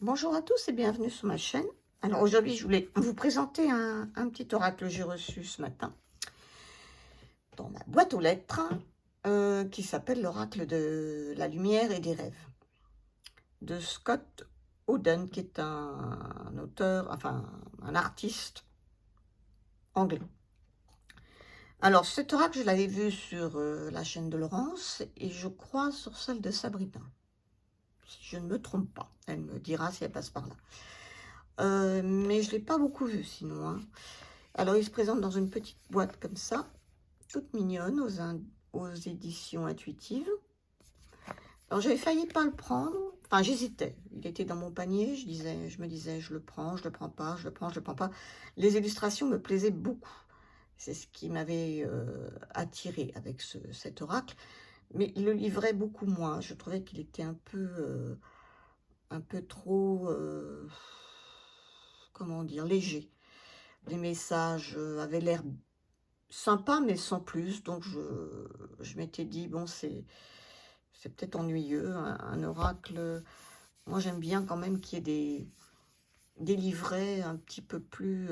Bonjour à tous et bienvenue sur ma chaîne. Alors aujourd'hui, je voulais vous présenter un petit oracle que j'ai reçu ce matin dans ma boîte aux lettres qui s'appelle l'oracle de la lumière et des rêves de Scott Oden, qui est un auteur, enfin un artiste anglais. Alors cet oracle, je l'avais vu sur la chaîne de Laurence et je crois sur celle de Sabrina, si je ne me trompe pas. Elle me dira si elle passe par là. Mais je ne l'ai pas beaucoup vu sinon, hein. Alors, il se présente dans une petite boîte comme ça, toute mignonne, aux éditions intuitives. Alors, j'avais failli pas le prendre. Enfin, j'hésitais. Il était dans mon panier. Je me disais, je le prends pas, je le prends, je le prends pas. Les illustrations me plaisaient beaucoup. C'est ce qui m'avait attiré avec cet oracle. Mais le livret beaucoup moins. Je trouvais qu'il était un peu trop, comment dire, léger. Les messages avaient l'air sympa, mais sans plus. Donc, je m'étais dit, bon, c'est peut-être ennuyeux, un oracle. Moi, j'aime bien quand même qu'il y ait des livrets un petit peu plus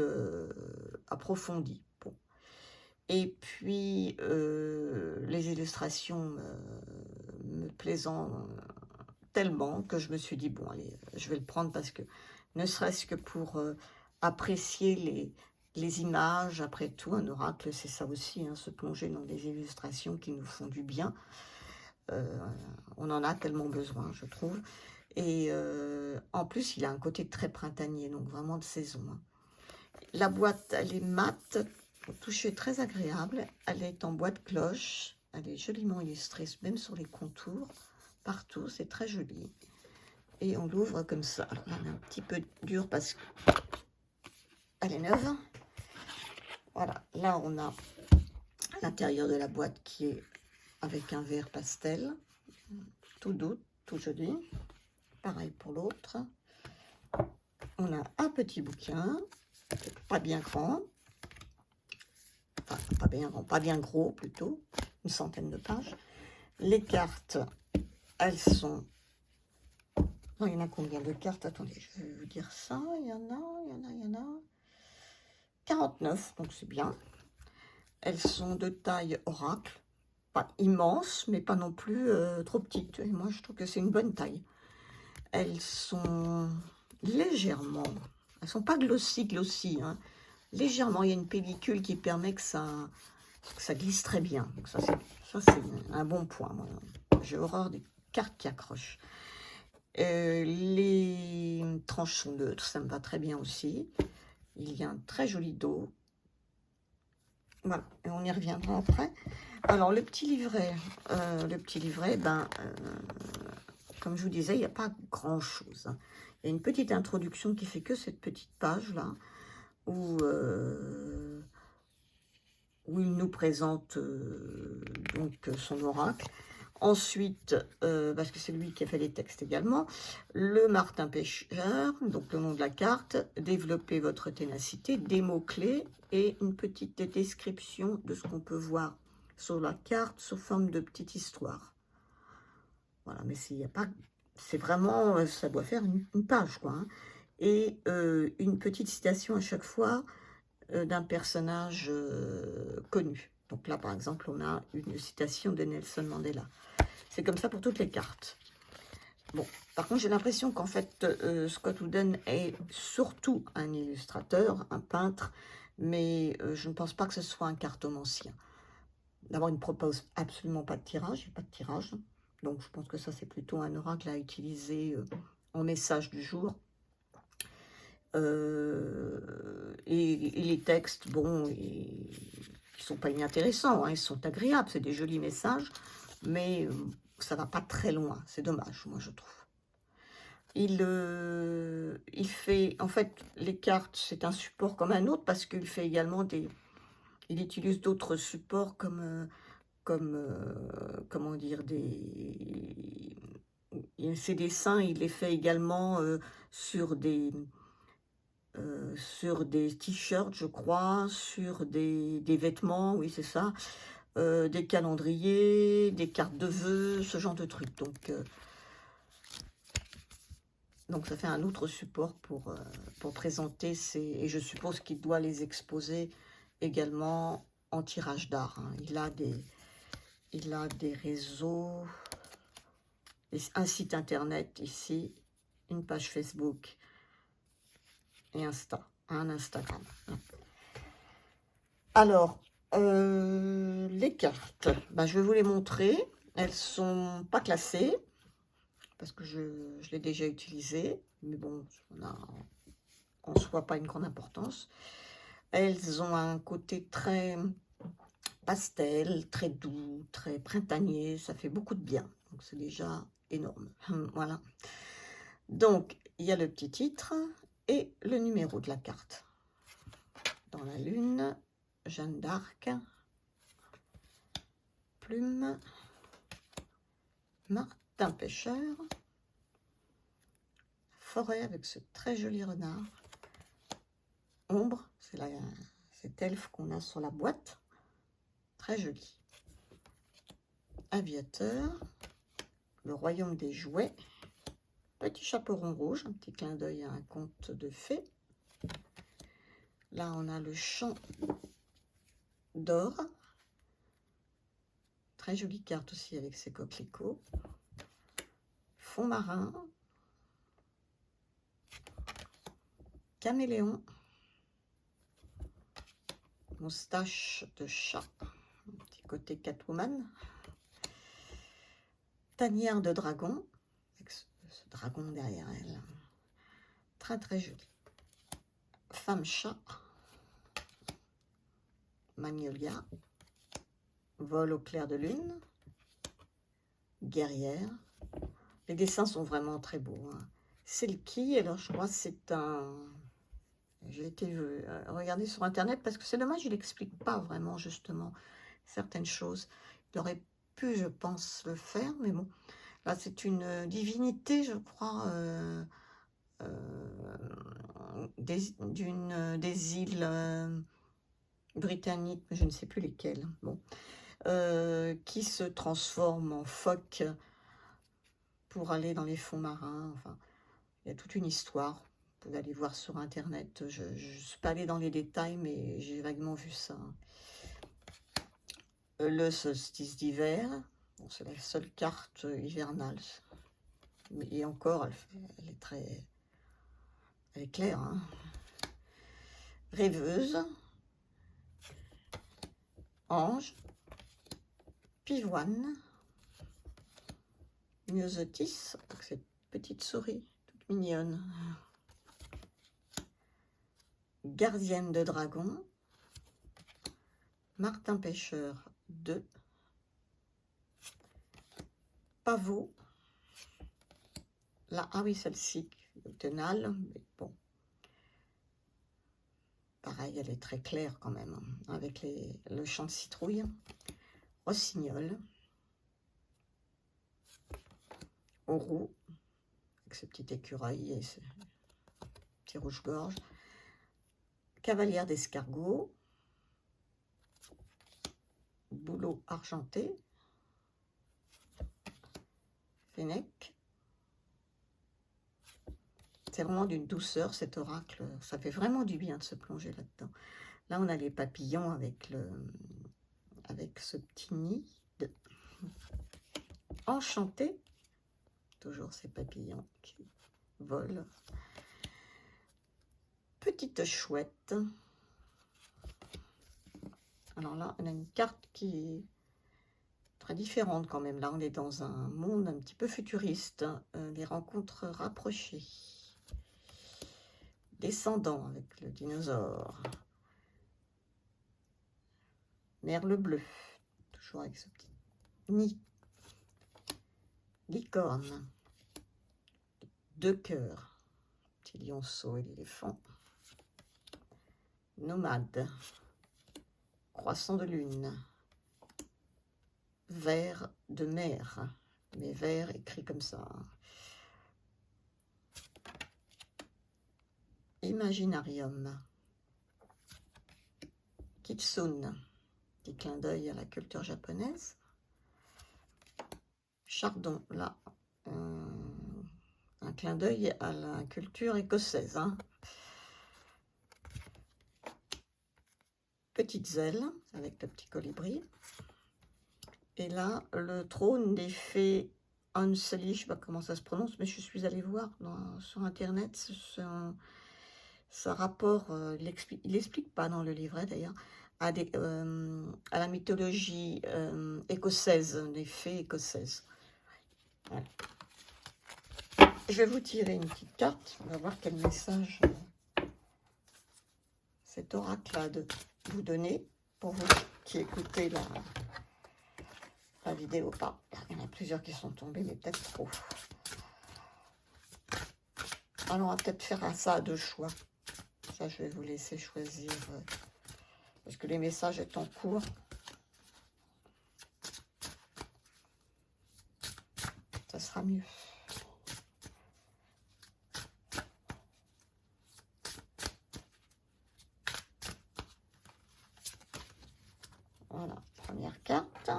approfondis. Bon. Et puis, les illustrations me plaisant tellement que je me suis dit, bon, allez, je vais le prendre parce que, ne serait-ce que pour apprécier les images, après tout, un oracle, c'est ça aussi, hein, se plonger dans des illustrations qui nous font du bien. On en a tellement besoin, je trouve. Et en plus, il a un côté très printanier, donc vraiment de saison, hein. La boîte, elle est mate, au toucher très agréable. Elle est en bois de cloche. Elle est joliment illustrée, même sur les contours, partout. C'est très joli. Et on l'ouvre comme ça. Alors, elle est un petit peu dure parce qu'elle est neuve. Voilà, là, on a l'intérieur de la boîte qui est avec un vert pastel, tout doux, tout joli. Pareil pour l'autre. On a un petit bouquin, pas bien grand, enfin pas bien grand, pas bien gros plutôt, une centaine de pages. Les cartes, elles sont... Non, il y en a combien de cartes? Attendez, je vais vous dire ça. Il y en a 49, donc c'est bien. Elles sont de taille oracle, pas immense, mais pas non plus trop petite. Et moi, je trouve que c'est une bonne taille. Elles sont légèrement... Elles sont pas glossy, hein. Légèrement, il y a une pellicule qui permet que ça glisse très bien. Donc ça, c'est un bon point. J'ai horreur des cartes qui accrochent. Les tranches sont neutres, ça me va très bien aussi. Il y a un très joli dos. Voilà, et on y reviendra après. Alors, le petit livret, comme je vous disais, il n'y a pas grand-chose, hein. Il y a une petite introduction qui fait que cette petite page-là, où il nous présente donc son oracle. Ensuite, parce que c'est lui qui a fait les textes également, le Martin Pêcheur, donc le nom de la carte, développer votre ténacité, des mots-clés et une petite description de ce qu'on peut voir sur la carte sous forme de petite histoire. Voilà, mais il y a pas, c'est vraiment, ça doit faire une page, quoi, hein. Et une petite citation à chaque fois d'un personnage connu. Donc là, par exemple, on a une citation de Nelson Mandela. C'est comme ça pour toutes les cartes. Bon, par contre, j'ai l'impression qu'en fait, Scott Oden est surtout un illustrateur, un peintre, mais je ne pense pas que ce soit un cartomancien. D'abord, il ne propose absolument pas de tirage, il n'y a pas de tirage. Donc, je pense que ça, c'est plutôt un oracle à utiliser en message du jour. Et les textes, bon, ils ne sont pas inintéressants, hein, ils sont agréables, c'est des jolis messages, mais ça va pas très loin, c'est dommage, moi je trouve. Il fait, en fait, les cartes, c'est un support comme un autre, parce qu'il fait également il utilise d'autres supports comme, comment dire, ses dessins, il les fait également sur des t-shirts, je crois, sur des vêtements, oui, c'est ça, des calendriers, des cartes de vœux, ce genre de trucs. Donc, Donc ça fait un autre support pour présenter ces... Et je suppose qu'il doit les exposer également en tirage d'art. Hein. Il a des réseaux, un site internet ici, une page Facebook et un Instagram. Alors, les cartes, ben, je vais vous les montrer. Elles sont pas classées parce que je l'ai déjà utilisé, mais bon, on a en soi pas une grande importance. Elles ont un côté très pastel, très doux, très printanier, ça fait beaucoup de bien. Donc c'est déjà énorme. Voilà. Donc, il y a le petit titre et le numéro de la carte. Dans la lune, Jeanne d'Arc, Plume, Martin Pêcheur, Forêt avec ce très joli renard, Ombre, c'est cet elfe qu'on a sur la boîte, très joli. Aviateur, le royaume des jouets, petit chaperon rouge, un petit clin d'œil à un conte de fées. Là, on a le champ d'or. Très jolie carte aussi avec ses coquelicots. Fond marin. Caméléon. Moustache de chat. Un petit côté Catwoman. Tanière de dragon. Avec ce dragon derrière elle. Très très joli. Femme chat. Magnolia. Vol au clair de lune. Guerrière. Les dessins sont vraiment très beaux. Hein. Selkie, alors je crois que c'est un... J'ai été regarder sur internet parce que c'est dommage, il n'explique pas vraiment justement certaines choses. Il aurait pu, je pense, le faire, mais bon. Là, c'est une divinité, je crois, des îles britanniques, mais je ne sais plus lesquelles. Bon. Qui se transforme en phoque pour aller dans les fonds marins. Enfin, il y a toute une histoire. Vous pouvez aller voir sur internet. Je ne suis pas allée dans les détails, mais j'ai vaguement vu ça. Le solstice d'hiver. Bon, c'est la seule carte hivernale. Et encore, elle est très... Elle est claire. Hein. Rêveuse. Ange. Pivoine. Myosotis. Cette petite souris toute mignonne. Gardienne de dragon. Martin Pêcheur 2. Pavot. Là, ah oui, celle-ci, automnale, mais bon. Pareil, elle est très claire quand même, hein, avec le champ de citrouille. Rossignol. Auroux, avec ce petit écureuil et ce petit rouge-gorge. Cavalière d'escargot. Bouleau argenté. Fennec. C'est vraiment d'une douceur cet oracle, ça fait vraiment du bien de se plonger là-dedans. Là, on a les papillons avec ce petit nid de... Enchanté. Toujours ces papillons qui volent. Petite chouette. Alors là, on a une carte qui est très différente quand même. Là, on est dans un monde un petit peu futuriste. Les rencontres rapprochées. Descendant avec le dinosaure. Merle bleu. Toujours avec ce petit nid. Licorne. 2 cœurs. Petit lionceau et l'éléphant. Nomade. Croissant de lune. Vers de mer. Mais vers écrit comme ça. Imaginarium. Kitsune. Petit clin d'œil à la culture japonaise. Chardon, là, un clin d'œil à la culture écossaise. Hein. Petites ailes avec le petit colibri. Et là, le trône des fées Anseli, je ne sais pas comment ça se prononce, mais je suis allée voir sur Internet. Ce rapport, il n'explique pas dans le livret d'ailleurs, à la mythologie écossaise, des fées écossaises. Voilà. Je vais vous tirer une petite carte, on va voir quel message cet oracle a de vous donner, pour vous qui écoutez la vidéo pas. Il y en a plusieurs qui sont tombés, mais peut-être trop. Alors on va peut-être faire ça à deux choix. Ça, je vais vous laisser choisir, parce que les messages étant courts. Ça sera mieux. Voilà, première carte.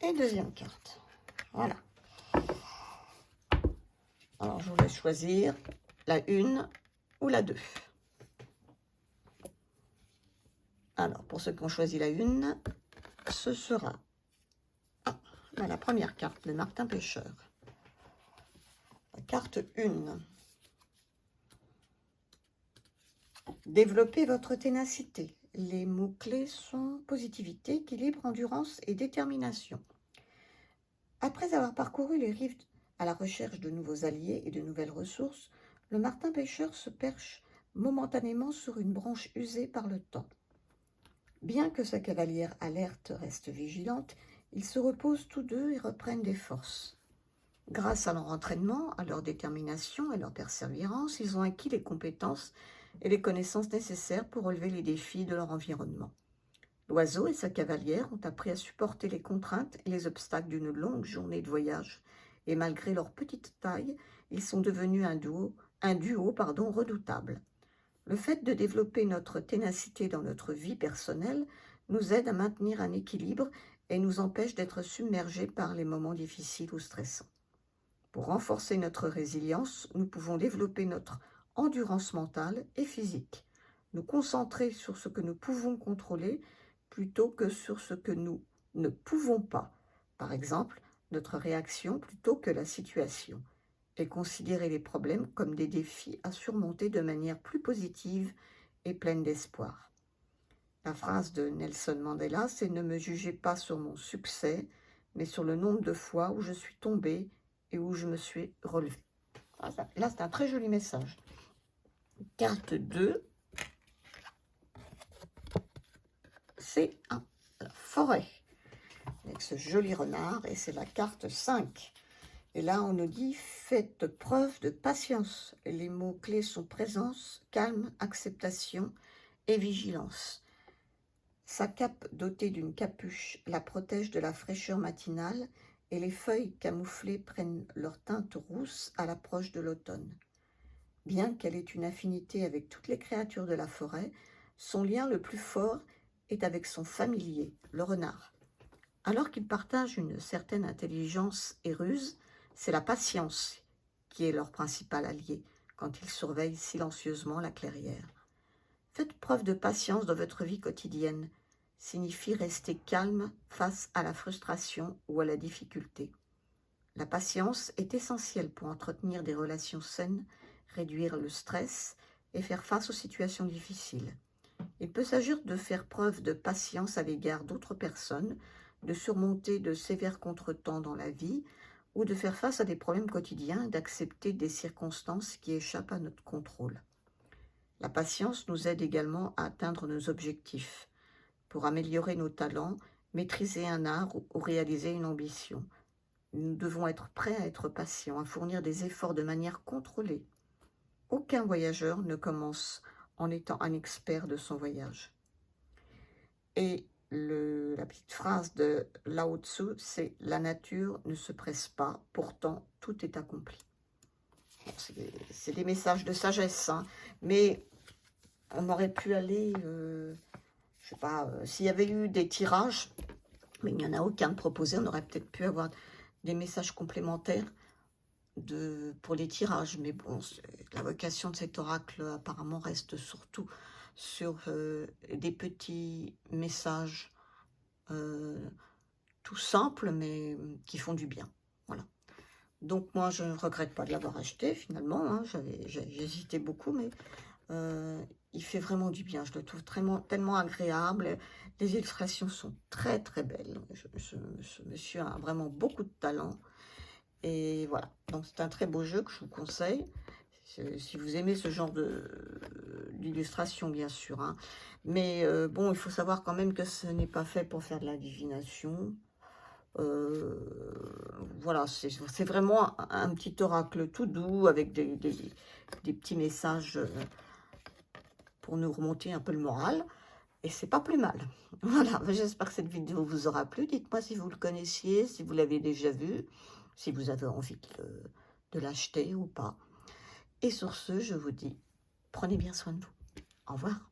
Et deuxième carte. Voilà. Alors, je vous laisse choisir la 1 ou la 2. Alors, pour ceux qui ont choisi la 1, ce sera la première carte, le Martin Pêcheur. La carte 1. Développez votre ténacité. Les mots-clés sont positivité, équilibre, endurance et détermination. Après avoir parcouru les rives à la recherche de nouveaux alliés et de nouvelles ressources, le Martin Pêcheur se perche momentanément sur une branche usée par le temps. Bien que sa cavalière alerte reste vigilante, ils se reposent tous deux et reprennent des forces. Grâce à leur entraînement, à leur détermination et leur persévérance, ils ont acquis les compétences et les connaissances nécessaires pour relever les défis de leur environnement. L'oiseau et sa cavalière ont appris à supporter les contraintes et les obstacles d'une longue journée de voyage, et malgré leur petite taille, ils sont devenus un duo redoutable. Le fait de développer notre ténacité dans notre vie personnelle nous aide à maintenir un équilibre et nous empêche d'être submergés par les moments difficiles ou stressants. Pour renforcer notre résilience, nous pouvons développer notre endurance mentale et physique, nous concentrer sur ce que nous pouvons contrôler plutôt que sur ce que nous ne pouvons pas, par exemple notre réaction plutôt que la situation, et considérer les problèmes comme des défis à surmonter de manière plus positive et pleine d'espoir. La phrase de Nelson Mandela, c'est « Ne me jugez pas sur mon succès, mais sur le nombre de fois où je suis tombée et où je me suis relevée. » Là, c'est un très joli message. Carte 2, c'est la forêt, avec ce joli renard, et c'est la carte 5. Et là, on nous dit « Faites preuve de patience ». Les mots-clés sont présence, calme, acceptation et vigilance. Sa cape dotée d'une capuche la protège de la fraîcheur matinale et les feuilles camouflées prennent leur teinte rousse à l'approche de l'automne. Bien qu'elle ait une affinité avec toutes les créatures de la forêt, son lien le plus fort est avec son familier, le renard. Alors qu'ils partagent une certaine intelligence et ruse, c'est la patience qui est leur principal allié quand ils surveillent silencieusement la clairière. Faites preuve de patience dans votre vie quotidienne, signifie rester calme face à la frustration ou à la difficulté. La patience est essentielle pour entretenir des relations saines, réduire le stress et faire face aux situations difficiles. Il peut s'agir de faire preuve de patience à l'égard d'autres personnes, de surmonter de sévères contretemps dans la vie ou de faire face à des problèmes quotidiens et d'accepter des circonstances qui échappent à notre contrôle. La patience nous aide également à atteindre nos objectifs, pour améliorer nos talents, maîtriser un art ou réaliser une ambition. Nous devons être prêts à être patients, à fournir des efforts de manière contrôlée. Aucun voyageur ne commence en étant un expert de son voyage. Et la petite phrase de Lao Tzu, c'est « La nature ne se presse pas, pourtant tout est accompli ». C'est des messages de sagesse, hein, mais on aurait pu aller, je sais pas, s'il y avait eu des tirages, mais il n'y en a aucun de proposé, on aurait peut-être pu avoir des messages complémentaires pour les tirages, mais bon, la vocation de cet oracle apparemment reste surtout sur des petits messages tout simples, mais qui font du bien. Voilà. Donc moi, je ne regrette pas de l'avoir acheté finalement, hein, j'hésitais beaucoup, mais il fait vraiment du bien. Je le trouve tellement agréable. Les illustrations sont très très belles. Ce monsieur a vraiment beaucoup de talent. Et voilà, donc c'est un très beau jeu que je vous conseille. Si vous aimez ce genre d'illustration, bien sûr, hein. Mais bon, il faut savoir quand même que ce n'est pas fait pour faire de la divination. Voilà, c'est vraiment un petit oracle tout doux avec des petits messages pour nous remonter un peu le moral. Et c'est pas plus mal. Voilà, j'espère que cette vidéo vous aura plu. Dites-moi si vous le connaissiez, si vous l'avez déjà vu, si vous avez envie de l'acheter ou pas. Et sur ce, je vous dis, prenez bien soin de vous. Au revoir.